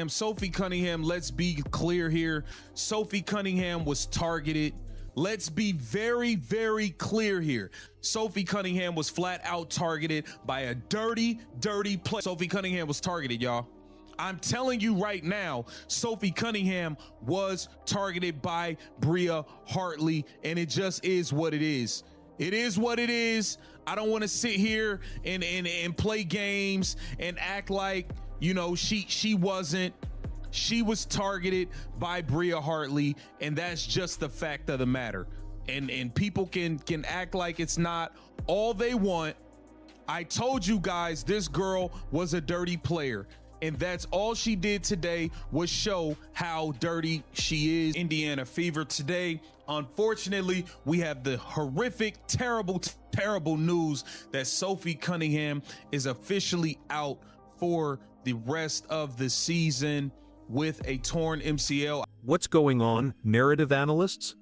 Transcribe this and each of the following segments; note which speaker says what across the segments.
Speaker 1: Sophie Cunningham, let's be clear here. Sophie Cunningham was targeted. Let's be very, very clear here. Sophie Cunningham was flat out targeted by a dirty play. Sophie Cunningham was targeted, y'all. I'm telling you right now, Sophie Cunningham was targeted by Bria Hartley, and it just is what it is. It is what it is. I don't want to sit here and play games and act like, you know, she wasn't. She was targeted by Bria Hartley, and that's just the fact of the matter. And people can act like it's not all they want. I told you guys this girl was a dirty player, and that's all she did today was show how dirty she is. Indiana Fever today. Unfortunately, we have the horrific, terrible news that Sophie Cunningham is officially out for the rest of the season with a torn MCL.
Speaker 2: What's going on, narrative analysts?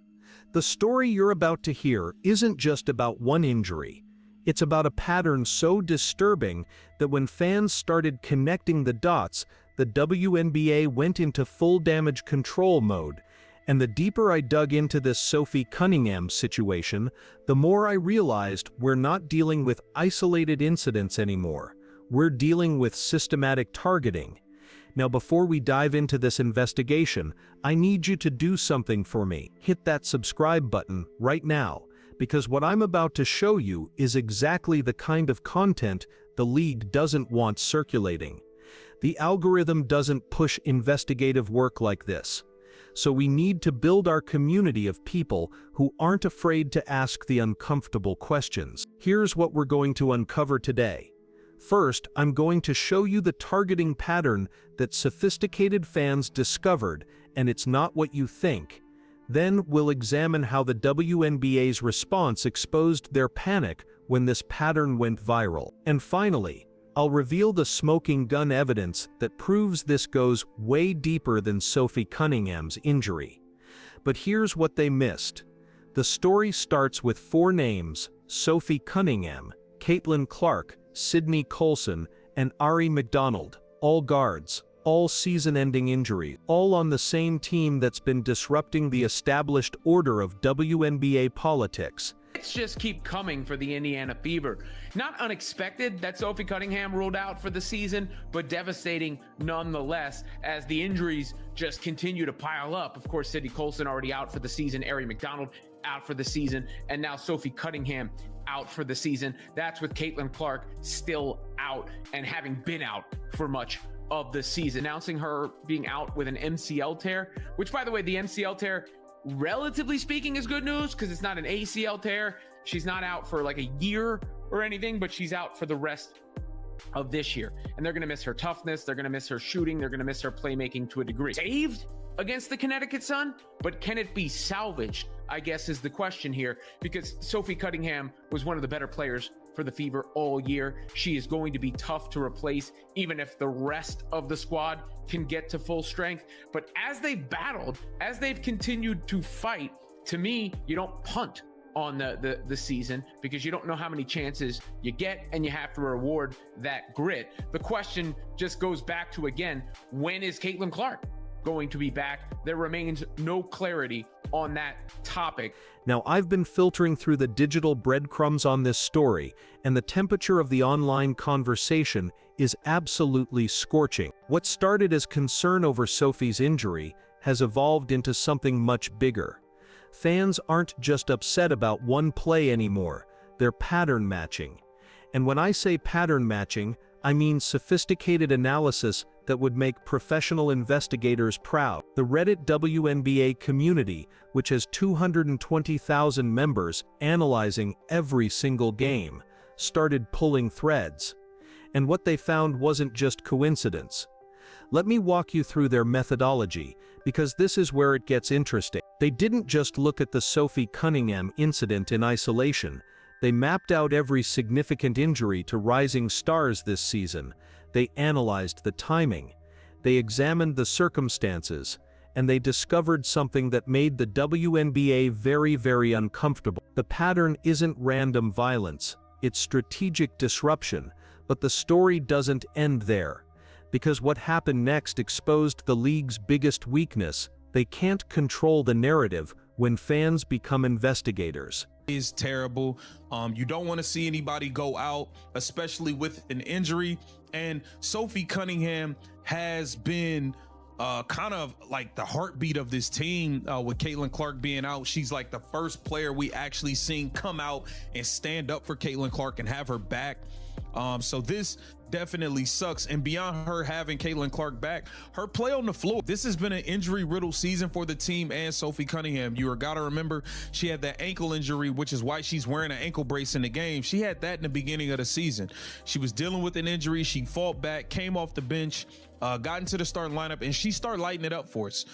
Speaker 2: The story you're about to hear isn't just about one injury. It's about a pattern so disturbing that when fans started connecting the dots, the WNBA went into full damage control mode. And the deeper I dug into this Sophie Cunningham situation, the more I realized we're not dealing with isolated incidents anymore. We're dealing with systematic targeting. Now, before we dive into this investigation, I need you to do something for me. Hit that subscribe button right now, because what I'm about to show you is exactly the kind of content the league doesn't want circulating. The algorithm doesn't push investigative work like this. So we need to build our community of people who aren't afraid to ask the uncomfortable questions. Here's what we're going to uncover today. First, I'm going to show you the targeting pattern that sophisticated fans discovered, and it's not what you think. Then we'll examine how the WNBA's response exposed their panic when this pattern went viral. And finally, I'll reveal the smoking gun evidence that proves this goes way deeper than Sophie Cunningham's injury. But here's what they missed. The story starts with 4 names: Sophie Cunningham, Caitlin Clark, Sydney Colson, and Ari McDonald, all guards, all season-ending injuries, all on the same team that's been disrupting the established order of WNBA politics.
Speaker 3: Let's just keep coming for the Indiana Fever. Not unexpected that Sophie Cunningham ruled out for the season, but devastating nonetheless as the injuries just continue to pile up. Of course, Sydney Colson already out for the season, Ari McDonald out for the season, and now Sophie Cunningham out for the season. That's with Caitlin Clark still out and having been out for much of the season. Announcing her being out with an MCL tear, which, by the way, the MCL tear, relatively speaking, is good news because it's not an ACL tear. She's not out for like a year or anything, but she's out for the rest of this year. And they're going to miss her toughness. They're going to miss her shooting. They're going to miss her playmaking to a degree. Saved against the Connecticut Sun, but can it be salvaged, I guess, is the question here, because Sophie Cunningham was one of the better players for the Fever all year. She is going to be tough to replace, even if the rest of the squad can get to full strength. But as they've battled, as they've continued to fight, to me, you don't punt on the season because you don't know how many chances you get, and you have to reward that grit. The question just goes back to, again, when is Caitlin Clark going to be back? There remains no clarity on that topic.
Speaker 2: Now, I've been filtering through the digital breadcrumbs on this story, and the temperature of the online conversation is absolutely scorching. What started as concern over Sophie's injury has evolved into something much bigger. Fans aren't just upset about one play anymore, they're pattern matching. And when I say pattern matching, I mean sophisticated analysis that would make professional investigators proud. The Reddit WNBA community, which has 220,000 members analyzing every single game, started pulling threads. And what they found wasn't just coincidence. Let me walk you through their methodology, because this is where it gets interesting. They didn't just look at the Sophie Cunningham incident in isolation. They mapped out every significant injury to rising stars this season. They analyzed the timing. They examined the circumstances. And they discovered something that made the WNBA very, very uncomfortable. The pattern isn't random violence. It's strategic disruption. But the story doesn't end there. because what happened next exposed the league's biggest weakness: they can't control the narrative when fans become investigators.
Speaker 1: Is terrible. You don't want to see anybody go out, especially with an injury. And Sophie Cunningham has been kind of like the heartbeat of this team. With Caitlin Clark being out, she's like the first player we actually seen come out and stand up for Caitlin Clark and have her back. So this definitely sucks. And beyond her having Caitlin Clark back, her play on the floor, this has been an injury-riddled season for the team and Sophie Cunningham. You gotta remember, she had that ankle injury, which is why she's wearing an ankle brace in the game. She had that in the beginning of the season. She was dealing with an injury. She fought back, came off the bench, got into the starting lineup, and she started lighting it up for us.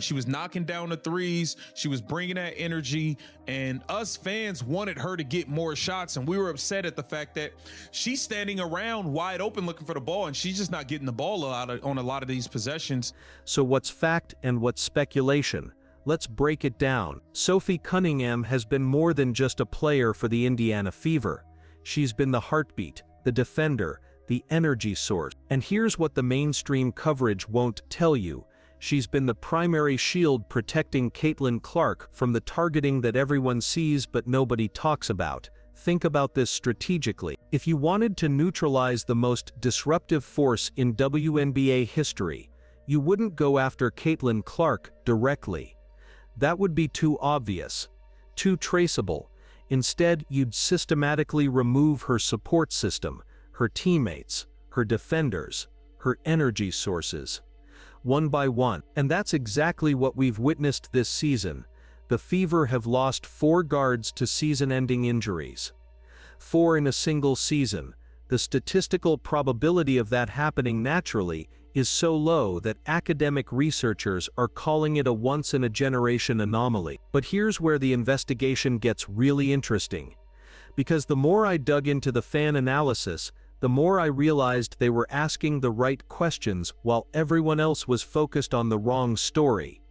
Speaker 1: She was knocking down the threes. She was bringing that energy, and us fans wanted her to get more shots, and we were upset at the fact that she's standing around wide open looking for the ball, and she's just not getting the ball on a lot of these possessions.
Speaker 2: So what's fact and what's speculation? Let's break it down. Sophie Cunningham has been more than just a player for the Indiana Fever. She's been the heartbeat, the defender, the energy source. And here's what the mainstream coverage won't tell you: she's been the primary shield protecting Caitlin Clark from the targeting that everyone sees but nobody talks about. Think about this strategically. If you wanted to neutralize the most disruptive force in WNBA history, you wouldn't go after Caitlin Clark directly. That would be too obvious, too traceable. Instead, you'd systematically remove her support system, her teammates, her defenders, her energy sources, one by one. And that's exactly what we've witnessed this season. The Fever have lost 4 guards to season-ending injuries. 4 in a single season. The statistical probability of that happening naturally is so low that academic researchers are calling it a once-in-a-generation anomaly. But here's where the investigation gets really interesting. Because the more I dug into the fan analysis, the more I realized they were asking the right questions while everyone else was focused on the wrong story.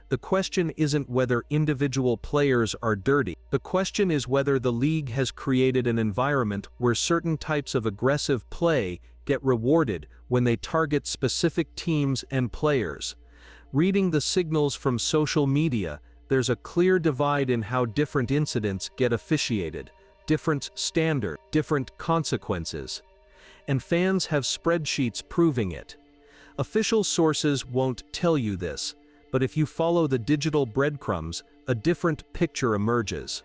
Speaker 2: The question isn't whether individual players are dirty. The question is whether the league has created an environment where certain types of aggressive play get rewarded when they target specific teams and players. Reading the signals from social media, there's a clear divide in how different incidents get officiated, different standards, different consequences. And fans have spreadsheets proving it. Official sources won't tell you this, but if you follow the digital breadcrumbs, a different picture emerges.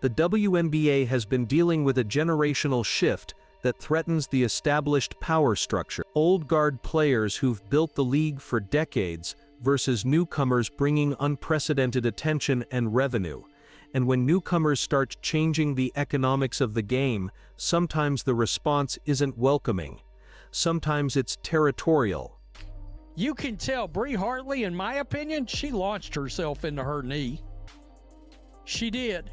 Speaker 2: The WNBA has been dealing with a generational shift that threatens the established power structure. Old guard players who've built the league for decades versus newcomers bringing unprecedented attention and revenue. And when newcomers start changing the economics of the game, sometimes the response isn't welcoming. Sometimes it's territorial.
Speaker 4: You can tell Bree Hartley, in my opinion, she launched herself into her knee. She did.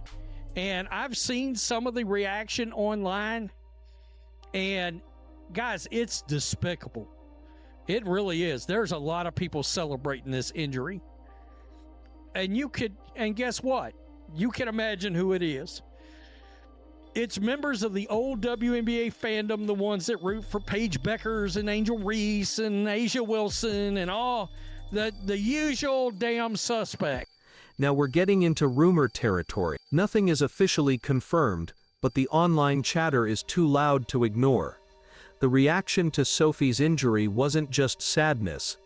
Speaker 4: And I've seen some of the reaction online. And guys, it's despicable. It really is. There's a lot of people celebrating this injury. And guess what? You can imagine who it is. It's members of the old WNBA fandom, the ones that root for Paige Beckers and Angel Reese and Asia Wilson and all the usual damn suspect.
Speaker 2: Now we're getting into rumor territory. Nothing is officially confirmed, but the online chatter is too loud to ignore. The reaction to Sophie's injury wasn't just sadness.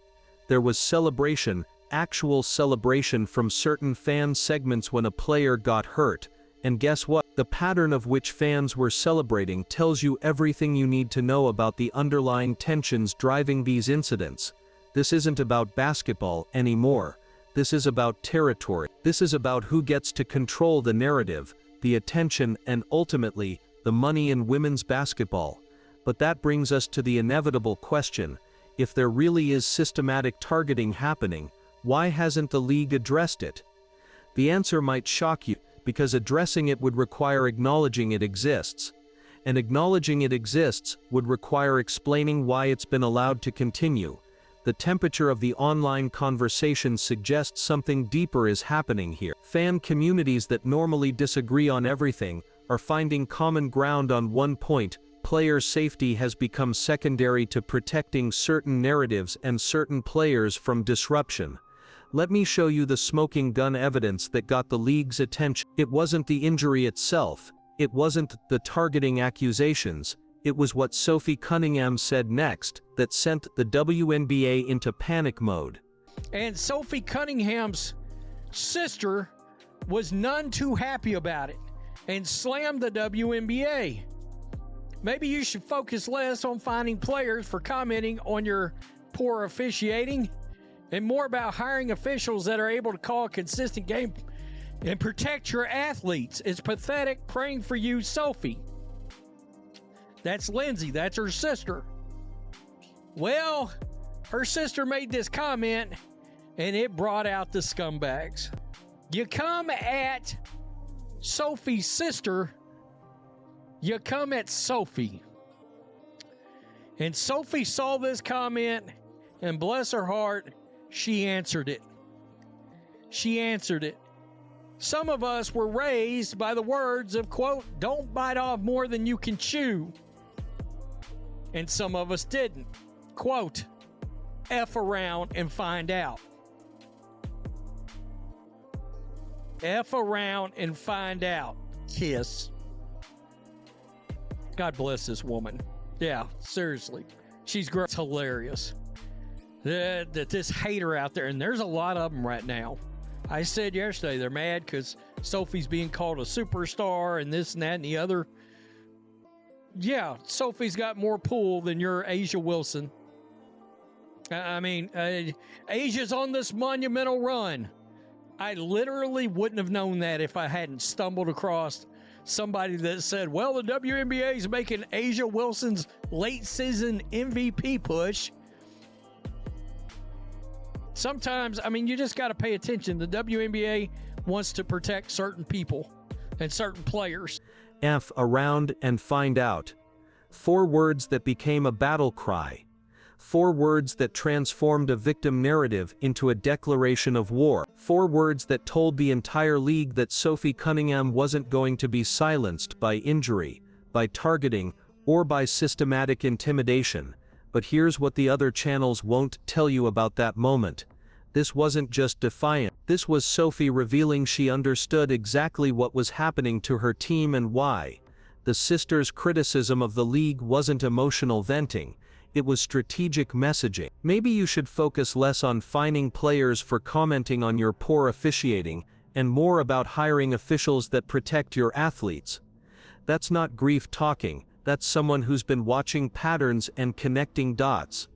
Speaker 2: There was celebration, actual celebration from certain fan segments when a player got hurt. And guess what? The pattern of which fans were celebrating tells you everything you need to know about the underlying tensions driving these incidents. This isn't about basketball anymore. This is about territory. This is about who gets to control the narrative, the attention, and ultimately, the money in women's basketball. But that brings us to the inevitable question: if there really is systematic targeting happening, why hasn't the league addressed it? The answer might shock you, because addressing it would require acknowledging it exists. And acknowledging it exists would require explaining why it's been allowed to continue. The temperature of the online conversation suggests something deeper is happening here. Fan communities that normally disagree on everything are finding common ground on one point: Player safety has become secondary to protecting certain narratives and certain players from disruption. Let me show you the smoking gun evidence that got the league's attention. It wasn't the injury itself. It wasn't the targeting accusations. It was what Sophie Cunningham said next that sent the WNBA into panic mode.
Speaker 4: And Sophie Cunningham's sister was none too happy about it and slammed the WNBA. Maybe you should focus less on finding players for commenting on your poor officiating and more about hiring officials that are able to call a consistent game and protect your athletes. It's pathetic. Praying for you, Sophie. That's Lindsay. That's her sister. Well, her sister made this comment, and it brought out the scumbags. You come at Sophie's sister, you come at Sophie. And Sophie saw this comment, and bless her heart, she answered it. She answered it. Some of us were raised by the words of, quote, don't bite off more than you can chew. And some of us didn't. Quote, F around and find out. F around and find out. Kiss. God bless this woman. Yeah, seriously. She's great. It's hilarious. That this hater out there, and there's a lot of them right now. I said yesterday they're mad because Sophie's being called a superstar and this and that and the other. Yeah, Sophie's got more pull than your Asia Wilson. I mean, Asia's on this monumental run. I literally wouldn't have known that if I hadn't stumbled across somebody that said, well, the WNBA is making Asia Wilson's late season MVP push. Sometimes, I mean, you just got to pay attention. The WNBA wants to protect certain people and certain players.
Speaker 2: F around and find out. 4 words that became a battle cry. 4 words that transformed a victim narrative into a declaration of war. 4 words that told the entire league that Sophie Cunningham wasn't going to be silenced by injury, by targeting, or by systematic intimidation. But here's what the other channels won't tell you about that moment. This wasn't just defiant. This was Sophie revealing she understood exactly what was happening to her team and why. The sisters' criticism of the league wasn't emotional venting. It was strategic messaging. Maybe you should focus less on fining players for commenting on your poor officiating and more about hiring officials that protect your athletes. That's not grief talking. That's someone who's been watching patterns and connecting dots.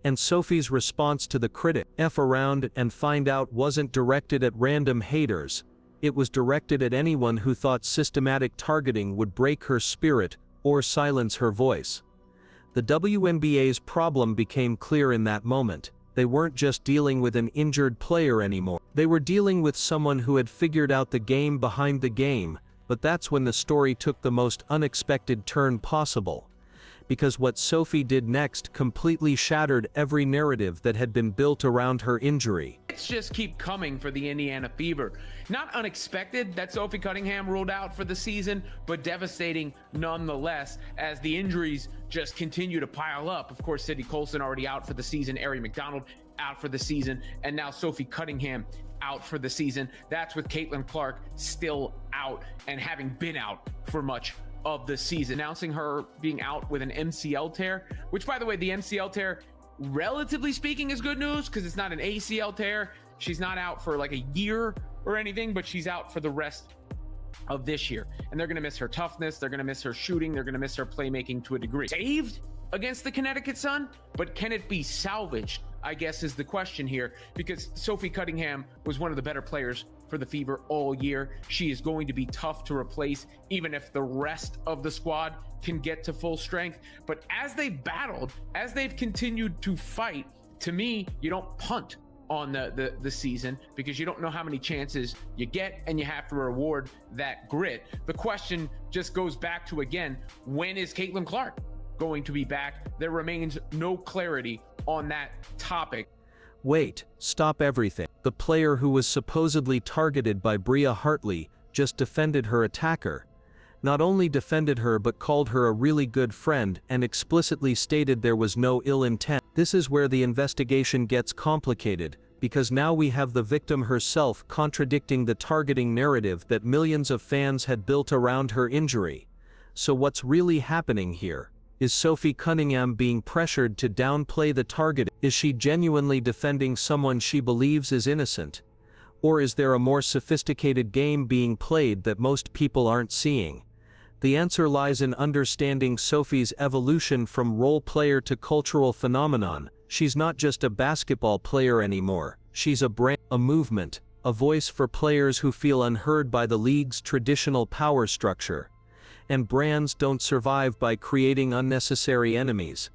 Speaker 2: And Sophie's response to the critic, F around and find out, wasn't directed at random haters. It was directed at anyone who thought systematic targeting would break her spirit or silence her voice. The WNBA's problem became clear in that moment. They weren't just dealing with an injured player anymore. They were dealing with someone who had figured out the game behind the game. But that's when the story took the most unexpected turn possible. Because what Sophie did next completely shattered every narrative that had been built around her injury.
Speaker 3: Let's just keep coming for the Indiana Fever. Not unexpected that Sophie Cunningham ruled out for the season, but devastating nonetheless as the injuries just continue to pile up. Of course, Sydney Colson already out for the season, Ari McDonald out for the season, and now Sophie Cunningham out for the season. That's with Caitlin Clark still out and having been out for much of the season. Announcing her being out with an MCL tear, which, by the way, the MCL tear, relatively speaking, is good news because it's not an ACL tear. She's not out for like a year or anything, but she's out for the rest of this year. And they're going to miss her toughness. They're going to miss her shooting. They're going to miss her playmaking to a degree. Saved against the Connecticut Sun, but can it be salvaged, I guess, is the question here, because Sophie Cunningham was one of the better players for the Fever all year. She is going to be tough to replace, even if the rest of the squad can get to full strength. But as they've battled, as they've continued to fight, to me, you don't punt on the season because you don't know how many chances you get, and you have to reward that grit. The question just goes back to, again, when is Caitlin Clark going to be back? There remains no clarity on that topic.
Speaker 2: Wait, stop everything. The player who was supposedly targeted by Bria Hartley just defended her attacker. not only defended her but called her a really good friend and explicitly stated there was no ill intent. This is where the investigation gets complicated, because now we have the victim herself contradicting the targeting narrative that millions of fans had built around her injury. So what's really happening here? Is Sophie Cunningham being pressured to downplay the target? Is she genuinely defending someone she believes is innocent? Or is there a more sophisticated game being played that most people aren't seeing? The answer lies in understanding Sophie's evolution from role player to cultural phenomenon. She's not just a basketball player anymore. She's a brand, a movement, a voice for players who feel unheard by the league's traditional power structure. And brands don't survive by creating unnecessary enemies.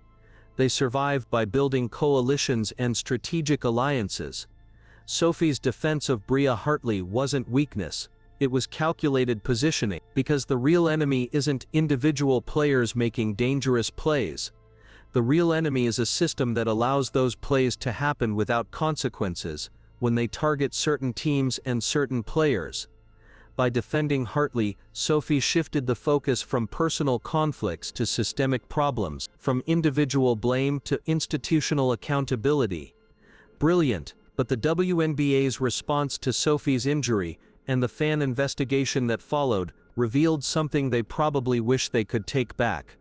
Speaker 2: They survive by building coalitions and strategic alliances. Sophie's defense of Bria Hartley wasn't weakness, it was calculated positioning, because the real enemy isn't individual players making dangerous plays. The real enemy is a system that allows those plays to happen without consequences, when they target certain teams and certain players. By defending Hartley, Sophie shifted the focus from personal conflicts to systemic problems, from individual blame to institutional accountability. Brilliant, but the WNBA's response to Sophie's injury, and the fan investigation that followed, revealed something they probably wish they could take back.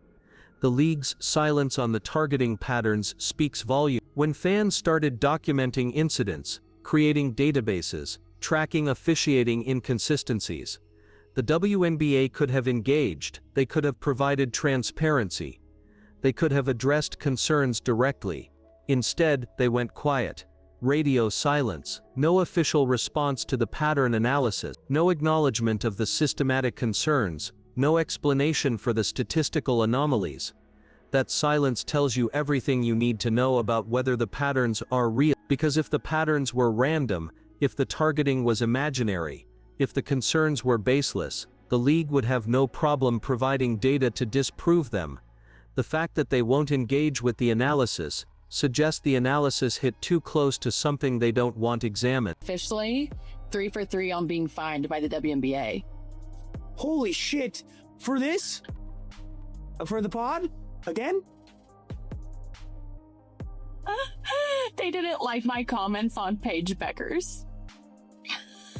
Speaker 2: The league's silence on the targeting patterns speaks volumes. When fans started documenting incidents, creating databases, tracking officiating inconsistencies, the WNBA could have engaged, they could have provided transparency, they could have addressed concerns directly. Instead, they went quiet. Radio silence, no official response to the pattern analysis, no acknowledgement of the systematic concerns, no explanation for the statistical anomalies. That silence tells you everything you need to know about whether the patterns are real, because if the patterns were random, if the targeting was imaginary, if the concerns were baseless, the league would have no problem providing data to disprove them. The fact that they won't engage with the analysis suggests the analysis hit too close to something they don't want examined.
Speaker 5: Officially, 3 for 3 on being fined by the WNBA.
Speaker 6: Holy shit. For this? For the pod? Again?
Speaker 5: They didn't like my comments on Paige Becker's.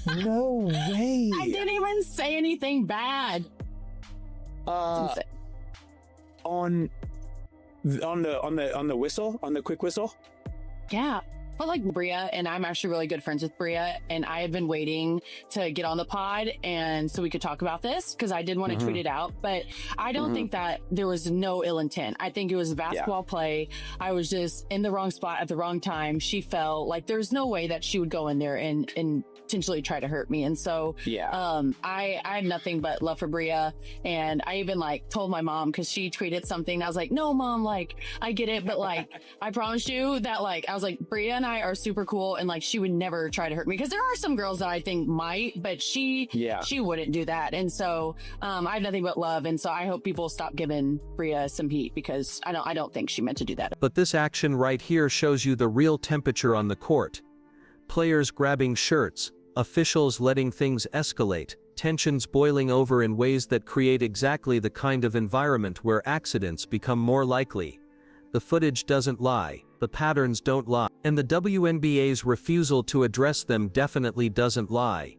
Speaker 6: No way.
Speaker 5: I didn't even say anything bad.
Speaker 6: On the whistle, on the quick whistle.
Speaker 5: Yeah. But like Bria, and I'm actually really good friends with Bria, and I had been waiting to get on the pod and so we could talk about this because I did want to tweet it out, but I don't think that there was no ill intent. I think it was basketball play. I was just in the wrong spot at the wrong time. She fell. Like there's no way that she would go in there and potentially try to hurt me. And so I had nothing but love for Bria, and I even like told my mom because she tweeted something. I was like, no mom, like I get it, but like I promise you that like I was like, Bria and I are super cool, and like she would never try to hurt me, because there are some girls that I think might, but she wouldn't do that. And so I have nothing but love, and so I hope people stop giving Bria some heat, because I don't think she meant to do that.
Speaker 2: But this action right here shows you the real temperature on the court. Players grabbing shirts, officials letting things escalate, tensions boiling over in ways that create exactly the kind of environment where accidents become more likely. The footage doesn't lie, the patterns don't lie, and the WNBA's refusal to address them definitely doesn't lie.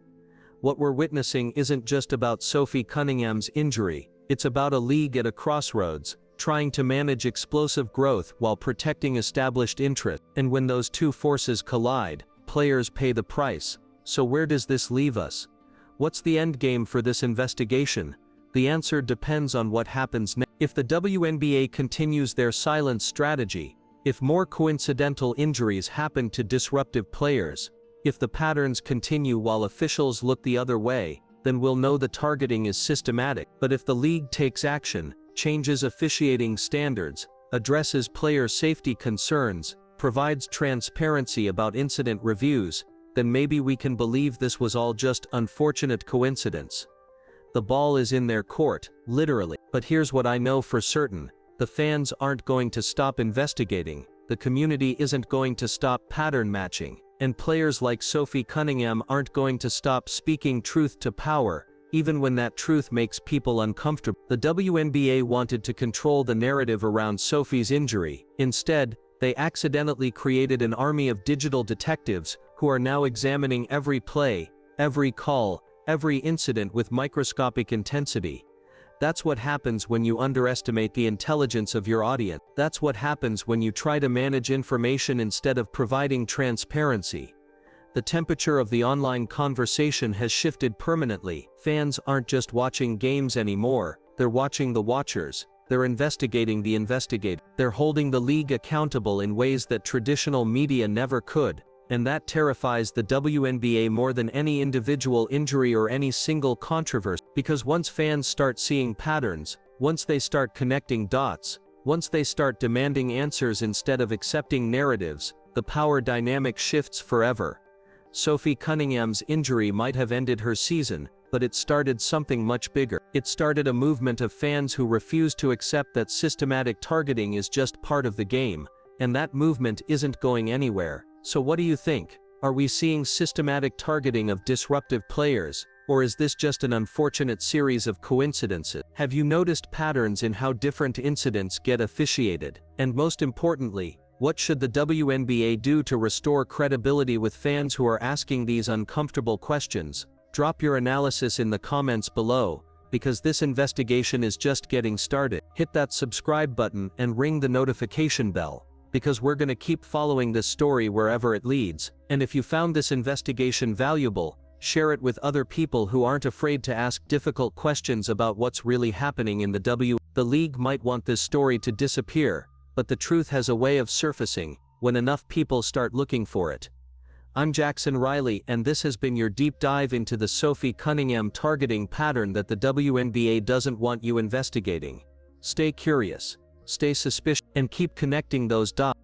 Speaker 2: What we're witnessing isn't just about Sophie Cunningham's injury, it's about a league at a crossroads, trying to manage explosive growth while protecting established interests. And when those two forces collide, players pay the price. So where does this leave us? What's the end game for this investigation? The answer depends on what happens next. If the WNBA continues their silence strategy, if more coincidental injuries happen to disruptive players, if the patterns continue while officials look the other way, then we'll know the targeting is systematic. But if the league takes action, changes officiating standards, addresses player safety concerns, provides transparency about incident reviews, then maybe we can believe this was all just unfortunate coincidence. The ball is in their court, literally. But here's what I know for certain. The fans aren't going to stop investigating, the community isn't going to stop pattern matching, and players like Sophie Cunningham aren't going to stop speaking truth to power, even when that truth makes people uncomfortable. The WNBA wanted to control the narrative around Sophie's injury. Instead, they accidentally created an army of digital detectives who are now examining every play, every call, every incident with microscopic intensity. That's what happens when you underestimate the intelligence of your audience. That's what happens when you try to manage information instead of providing transparency. The temperature of the online conversation has shifted permanently. Fans aren't just watching games anymore, they're watching the watchers. They're investigating the investigator. They're holding the league accountable in ways that traditional media never could. And that terrifies the WNBA more than any individual injury or any single controversy. Because once fans start seeing patterns, once they start connecting dots, once they start demanding answers instead of accepting narratives, the power dynamic shifts forever. Sophie Cunningham's injury might have ended her season, but it started something much bigger. It started a movement of fans who refuse to accept that systematic targeting is just part of the game, and that movement isn't going anywhere. So what do you think? Are we seeing systematic targeting of disruptive players, or is this just an unfortunate series of coincidences? Have you noticed patterns in how different incidents get officiated? And most importantly, what should the WNBA do to restore credibility with fans who are asking these uncomfortable questions? Drop your analysis in the comments below, because this investigation is just getting started. Hit that subscribe button and ring the notification bell, because we're gonna keep following this story wherever it leads. And if you found this investigation valuable, share it with other people who aren't afraid to ask difficult questions about what's really happening in the The league might want this story to disappear, but the truth has a way of surfacing when enough people start looking for it. I'm Jackson Riley, and this has been your deep dive into the Sophie Cunningham targeting pattern that the WNBA doesn't want you investigating. Stay curious, stay suspicious, and keep connecting those dots.